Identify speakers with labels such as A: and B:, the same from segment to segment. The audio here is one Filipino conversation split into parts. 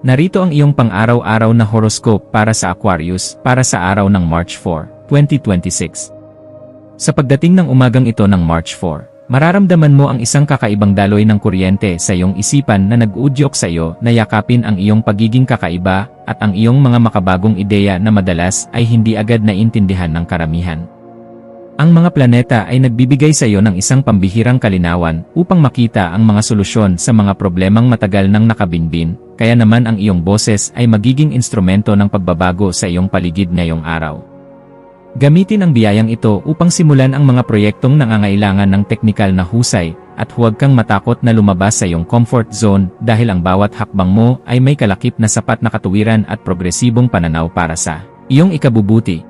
A: Narito ang iyong pang-araw-araw na horoscope para sa Aquarius para sa araw ng March 4, 2026. Sa pagdating ng umagang ito ng March 4, mararamdaman mo ang isang kakaibang daloy ng kuryente sa iyong isipan na nag-uudyok sa iyo na yakapin ang iyong pagiging kakaiba at ang iyong mga makabagong ideya na madalas ay hindi agad naintindihan ng karamihan. Ang mga planeta ay nagbibigay sa iyo ng isang pambihirang kalinawan upang makita ang mga solusyon sa mga problemang matagal nang nakabinbin, kaya naman ang iyong boses ay magiging instrumento ng pagbabago sa iyong paligid ngayong araw. Gamitin ang biyayang ito upang simulan ang mga proyektong nangangailangan ng teknikal na husay, at huwag kang matakot na lumabas sa iyong comfort zone dahil ang bawat hakbang mo ay may kalakip na sapat na katuwiran at progresibong pananaw para sa iyong ikabubuti.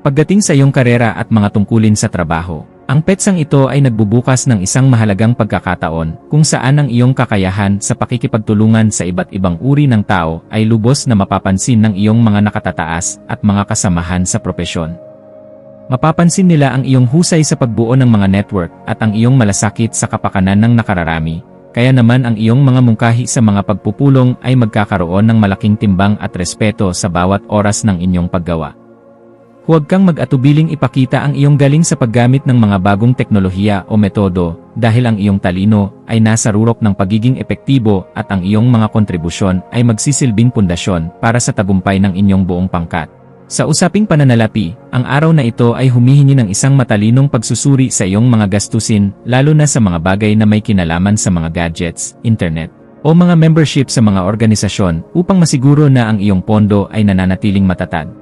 A: Pagdating sa iyong karera at mga tungkulin sa trabaho, ang petsang ito ay nagbubukas ng isang mahalagang pagkakataon kung saan ang iyong kakayahan sa pakikipagtulungan sa iba't ibang uri ng tao ay lubos na mapapansin ng iyong mga nakatataas at mga kasamahan sa propesyon. Mapapansin nila ang iyong husay sa pagbuo ng mga network at ang iyong malasakit sa kapakanan ng nakararami, kaya naman ang iyong mga mungkahi sa mga pagpupulong ay magkakaroon ng malaking timbang at respeto sa bawat oras ng inyong paggawa. Huwag kang mag-atubiling ipakita ang iyong galing sa paggamit ng mga bagong teknolohiya o metodo dahil ang iyong talino ay nasa rurok ng pagiging epektibo at ang iyong mga kontribusyon ay magsisilbing pundasyon para sa tagumpay ng inyong buong pangkat. Sa usaping pananalapi, ang araw na ito ay humihingi ng isang matalinong pagsusuri sa iyong mga gastusin lalo na sa mga bagay na may kinalaman sa mga gadgets, internet, o mga membership sa mga organisasyon upang masiguro na ang iyong pondo ay nananatiling matatag.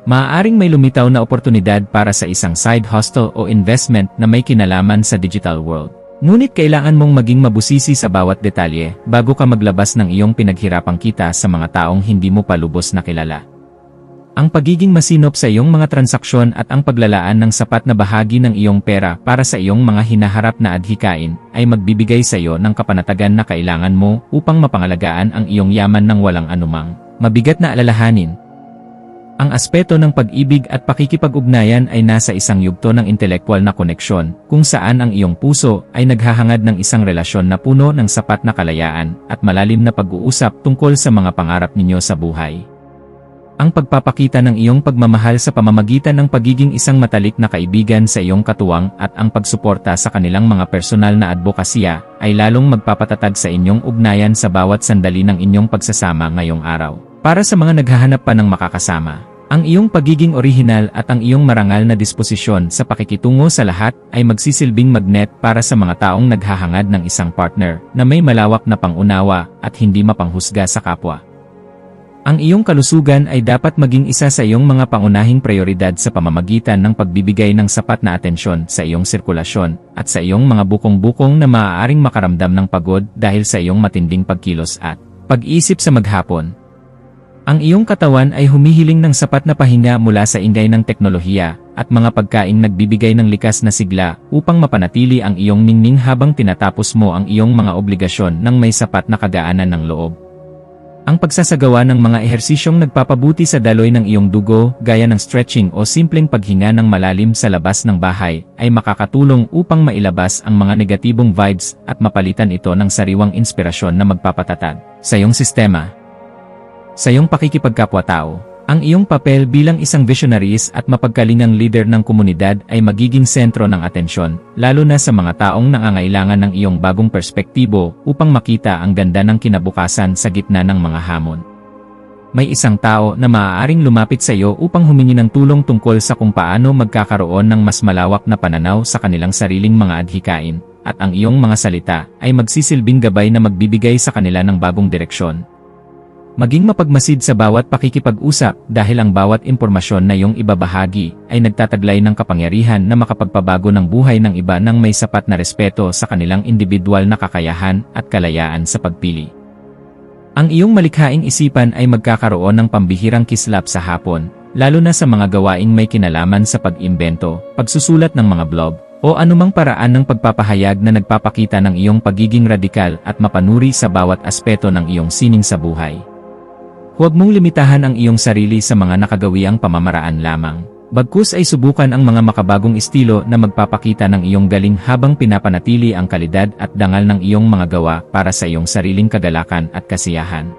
A: Maaaring may lumitaw na oportunidad para sa isang side hustle o investment na may kinalaman sa digital world. Ngunit kailangan mong maging mabusisi sa bawat detalye bago ka maglabas ng iyong pinaghirapang kita sa mga taong hindi mo pa lubos na kilala. Ang pagiging masinop sa iyong mga transaksyon at ang paglalaan ng sapat na bahagi ng iyong pera para sa iyong mga hinaharap na adhikain ay magbibigay sa iyo ng kapanatagan na kailangan mo upang mapangalagaan ang iyong yaman ng walang anumang mabigat na alalahanin. Ang aspeto ng pag-ibig at pakikipag-ugnayan ay nasa isang yugto ng intelektual na koneksyon, kung saan ang iyong puso ay naghahangad ng isang relasyon na puno ng sapat na kalayaan at malalim na pag-uusap tungkol sa mga pangarap ninyo sa buhay. Ang pagpapakita ng iyong pagmamahal sa pamamagitan ng pagiging isang matalik na kaibigan sa iyong katuwang at ang pagsuporta sa kanilang mga personal na advokasya ay lalong magpapatatag sa inyong ugnayan sa bawat sandali ng inyong pagsasama ngayong araw. Para sa mga naghahanap pa ng makakasama, ang iyong pagiging orihinal at ang iyong marangal na disposisyon sa pakikitungo sa lahat ay magsisilbing magnet para sa mga taong naghahangad ng isang partner na may malawak na pangunawa at hindi mapanghusga sa kapwa. Ang iyong kalusugan ay dapat maging isa sa iyong mga pangunahing prioridad sa pamamagitan ng pagbibigay ng sapat na atensyon sa iyong sirkulasyon at sa iyong mga bukong-bukong na maaaring makaramdam ng pagod dahil sa iyong matinding pagkilos at pag-isip sa maghapon. Ang iyong katawan ay humihiling ng sapat na pahinga mula sa ingay ng teknolohiya at mga pagkaing nagbibigay ng likas na sigla upang mapanatili ang iyong ningning habang tinatapos mo ang iyong mga obligasyon ng may sapat na kagaanan ng loob. Ang pagsasagawa ng mga ehersisyong nagpapabuti sa daloy ng iyong dugo, gaya ng stretching o simpleng paghinga ng malalim sa labas ng bahay, ay makakatulong upang mailabas ang mga negatibong vibes at mapalitan ito ng sariwang inspirasyon na magpapatatag sa iyong sistema. Sa iyong pakikipagkapwa-tao, ang iyong papel bilang isang visionaries at mapagkalingang leader ng komunidad ay magiging sentro ng atensyon, lalo na sa mga taong nangangailangan ng iyong bagong perspektibo upang makita ang ganda ng kinabukasan sa gitna ng mga hamon. May isang tao na maaaring lumapit sa iyo upang humingi ng tulong tungkol sa kung paano magkakaroon ng mas malawak na pananaw sa kanilang sariling mga adhikain, at ang iyong mga salita ay magsisilbing gabay na magbibigay sa kanila ng bagong direksyon. Maging mapagmasid sa bawat pakikipag-usap dahil ang bawat impormasyon na iyong ibabahagi ay nagtataglay ng kapangyarihan na makapagpabago ng buhay ng iba nang may sapat na respeto sa kanilang individual na kakayahan at kalayaan sa pagpili. Ang iyong malikhaing isipan ay magkakaroon ng pambihirang kislap sa hapon, lalo na sa mga gawaing may kinalaman sa pag-imbento, pagsusulat ng mga blog, o anumang paraan ng pagpapahayag na nagpapakita ng iyong pagiging radikal at mapanuri sa bawat aspeto ng iyong sining sa buhay. Huwag mong limitahan ang iyong sarili sa mga nakagawiang pamamaraan lamang. Bagkus ay subukan ang mga makabagong estilo na magpapakita ng iyong galing habang pinapanatili ang kalidad at dangal ng iyong mga gawa para sa iyong sariling kagalakan at kasiyahan.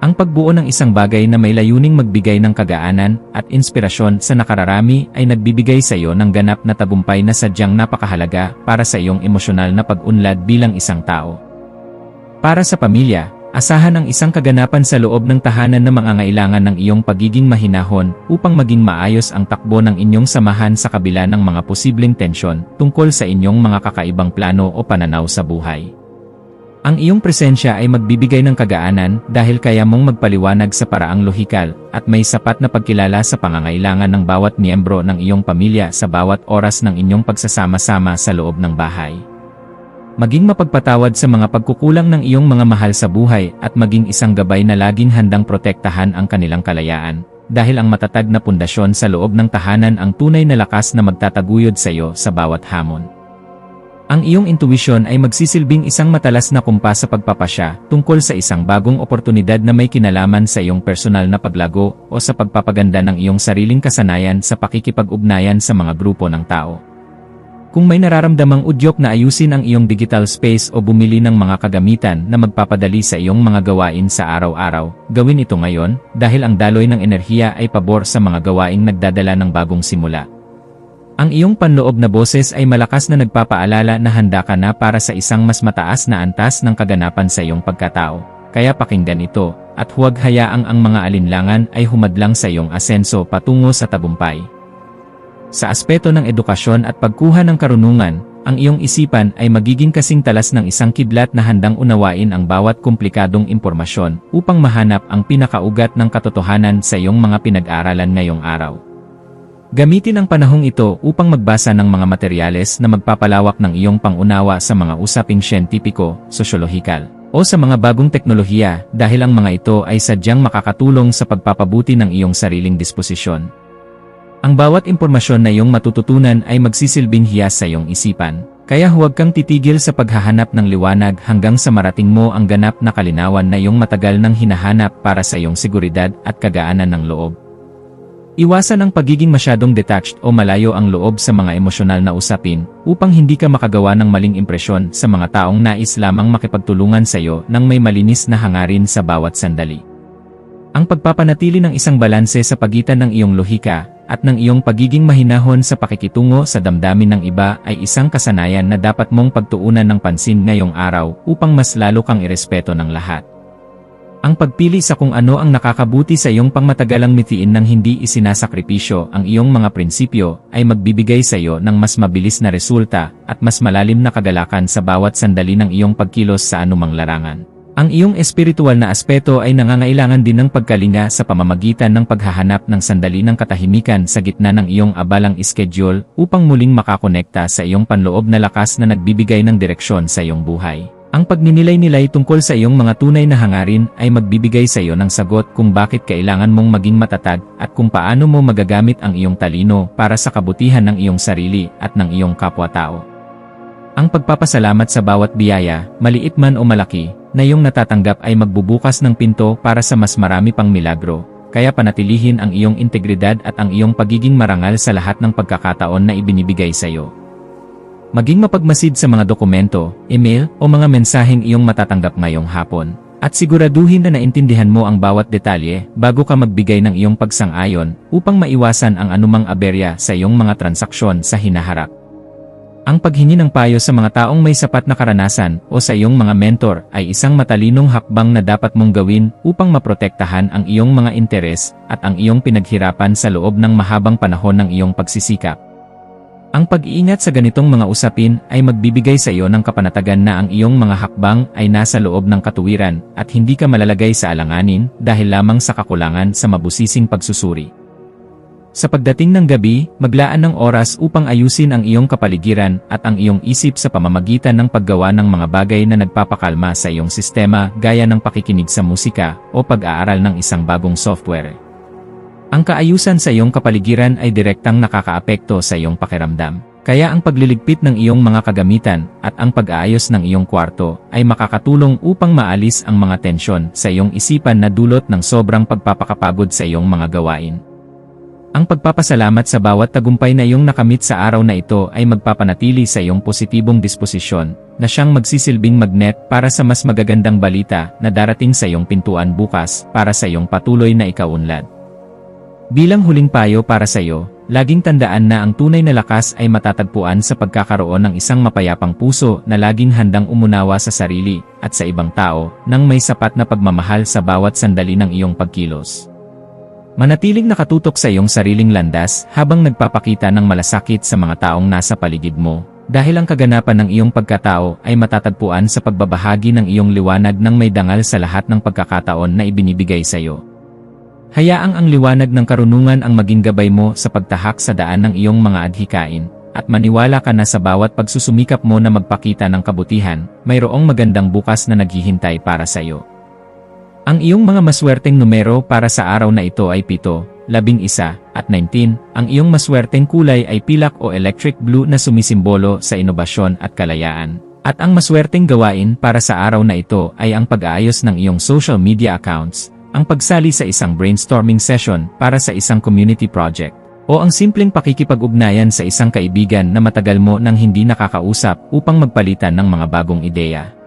A: Ang pagbuo ng isang bagay na may layuning magbigay ng kagaanan at inspirasyon sa nakararami ay nagbibigay sa iyo ng ganap na tagumpay na sadyang napakahalaga para sa iyong emosyonal na pag-unlad bilang isang tao. Para sa pamilya, asahan ang isang kaganapan sa loob ng tahanan na mangangailangan ng iyong pagiging mahinahon upang maging maayos ang takbo ng inyong samahan sa kabila ng mga posibleng tensyon tungkol sa inyong mga kakaibang plano o pananaw sa buhay. Ang iyong presensya ay magbibigay ng kagaanan dahil kaya mong magpaliwanag sa paraang lohikal at may sapat na pagkilala sa pangangailangan ng bawat miyembro ng iyong pamilya sa bawat oras ng inyong pagsasama-sama sa loob ng bahay. Maging mapagpatawad sa mga pagkukulang ng iyong mga mahal sa buhay at maging isang gabay na laging handang protektahan ang kanilang kalayaan, dahil ang matatag na pundasyon sa loob ng tahanan ang tunay na lakas na magtataguyod sa iyo sa bawat hamon. Ang iyong intuwisyon ay magsisilbing isang matalas na kumpas sa pagpapasya tungkol sa isang bagong oportunidad na may kinalaman sa iyong personal na paglago o sa pagpapaganda ng iyong sariling kasanayan sa pakikipag-ugnayan sa mga grupo ng tao. Kung may nararamdamang udyok na ayusin ang iyong digital space o bumili ng mga kagamitan na magpapadali sa iyong mga gawain sa araw-araw, gawin ito ngayon dahil ang daloy ng enerhiya ay pabor sa mga gawaing nagdadala ng bagong simula. Ang iyong panloob na boses ay malakas na nagpapaalala na handa ka na para sa isang mas mataas na antas ng kaganapan sa iyong pagkatao. Kaya pakinggan ito, at huwag hayaang ang mga alinlangan ay humadlang sa iyong asenso patungo sa tagumpay. Sa aspeto ng edukasyon at pagkuha ng karunungan, ang iyong isipan ay magiging kasing talas ng isang kidlat na handang unawain ang bawat komplikadong impormasyon upang mahanap ang pinakaugat ng katotohanan sa iyong mga pinag-aralan ngayong araw. Gamitin ang panahong ito upang magbasa ng mga materyales na magpapalawak ng iyong pangunawa sa mga usaping siyentipiko, sosyolohikal, o sa mga bagong teknolohiya dahil ang mga ito ay sadyang makakatulong sa pagpapabuti ng iyong sariling disposisyon. Ang bawat impormasyon na iyong matututunan ay magsisilbing hiyas sa iyong isipan, kaya huwag kang titigil sa paghahanap ng liwanag hanggang sa marating mo ang ganap na kalinawan na iyong matagal nang hinahanap para sa iyong seguridad at kagaanan ng loob. Iwasan ang pagiging masyadong detached o malayo ang loob sa mga emosyonal na usapin upang hindi ka makagawa ng maling impresyon sa mga taong nais lamang makipagtulungan sa iyo nang may malinis na hangarin sa bawat sandali. Ang pagpapanatili ng isang balanse sa pagitan ng iyong lohika at ng iyong pagiging mahinahon sa pakikitungo sa damdamin ng iba ay isang kasanayan na dapat mong pagtuunan ng pansin ngayong araw upang mas lalo kang irespeto ng lahat. Ang pagpili sa kung ano ang nakakabuti sa iyong pangmatagalang mitiin ng hindi isinasakripisyo ang iyong mga prinsipyo ay magbibigay sa iyo ng mas mabilis na resulta at mas malalim na kagalakan sa bawat sandali ng iyong pagkilos sa anumang larangan. Ang iyong espiritual na aspeto ay nangangailangan din ng pagkalinga sa pamamagitan ng paghahanap ng sandali ng katahimikan sa gitna ng iyong abalang schedule upang muling makakonekta sa iyong panloob na lakas na nagbibigay ng direksyon sa iyong buhay. Ang pagninilay-nilay tungkol sa iyong mga tunay na hangarin ay magbibigay sa iyo ng sagot kung bakit kailangan mong maging matatag at kung paano mo magagamit ang iyong talino para sa kabutihan ng iyong sarili at ng iyong kapwa-tao. Ang pagpapasalamat sa bawat biyaya, maliit man o malaki, na iyong natatanggap ay magbubukas ng pinto para sa mas marami pang milagro, kaya panatilihin ang iyong integridad at ang iyong pagiging marangal sa lahat ng pagkakataon na ibinibigay sa iyo. Maging mapagmasid sa mga dokumento, email, o mga mensaheng iyong matatanggap ngayong hapon, at siguraduhin na naintindihan mo ang bawat detalye bago ka magbigay ng iyong pagsang-ayon upang maiwasan ang anumang aberya sa iyong mga transaksyon sa hinaharap. Ang paghingi ng payo sa mga taong may sapat na karanasan o sa iyong mga mentor ay isang matalinong hakbang na dapat mong gawin upang maprotektahan ang iyong mga interes at ang iyong pinaghirapan sa loob ng mahabang panahon ng iyong pagsisikap. Ang pag-iingat sa ganitong mga usapin ay magbibigay sa iyo ng kapanatagan na ang iyong mga hakbang ay nasa loob ng katuwiran at hindi ka malalagay sa alanganin dahil lamang sa kakulangan sa mabusising pagsusuri. Sa pagdating ng gabi, maglaan ng oras upang ayusin ang iyong kapaligiran at ang iyong isip sa pamamagitan ng paggawa ng mga bagay na nagpapakalma sa iyong sistema gaya ng pakikinig sa musika o pag-aaral ng isang bagong software. Ang kaayusan sa iyong kapaligiran ay direktang nakakaapekto sa iyong pakiramdam. Kaya ang pagliligpit ng iyong mga kagamitan at ang pag-aayos ng iyong kwarto ay makakatulong upang maalis ang mga tensyon sa iyong isipan na dulot ng sobrang pagpapakapagod sa iyong mga gawain. Ang pagpapasalamat sa bawat tagumpay na iyong nakamit sa araw na ito ay magpapanatili sa iyong positibong disposisyon, na siyang magsisilbing magnet para sa mas magagandang balita na darating sa iyong pintuan bukas para sa iyong patuloy na ikaunlad. Bilang huling payo para sa iyo, laging tandaan na ang tunay na lakas ay matatagpuan sa pagkakaroon ng isang mapayapang puso na laging handang umunawa sa sarili at sa ibang tao nang may sapat na pagmamahal sa bawat sandali ng iyong pagkilos. Manatiling nakatutok sa iyong sariling landas habang nagpapakita ng malasakit sa mga taong nasa paligid mo, dahil ang kaganapan ng iyong pagkatao ay matatagpuan sa pagbabahagi ng iyong liwanag ng may dangal sa lahat ng pagkakataon na ibinibigay sa iyo. Hayaang ang liwanag ng karunungan ang maging gabay mo sa pagtahak sa daan ng iyong mga adhikain, at maniwala ka na sa bawat pagsusumikap mo na magpakita ng kabutihan, mayroong magandang bukas na naghihintay para sa iyo. Ang iyong mga maswerteng numero para sa araw na ito ay 7, 11, at 19. Ang iyong maswerteng kulay ay pilak o electric blue na sumisimbolo sa inobasyon at kalayaan. At ang maswerteng gawain para sa araw na ito ay ang pag-aayos ng iyong social media accounts, ang pagsali sa isang brainstorming session para sa isang community project, o ang simpleng pakikipag-ugnayan sa isang kaibigan na matagal mo nang hindi nakakausap upang magpalitan ng mga bagong ideya.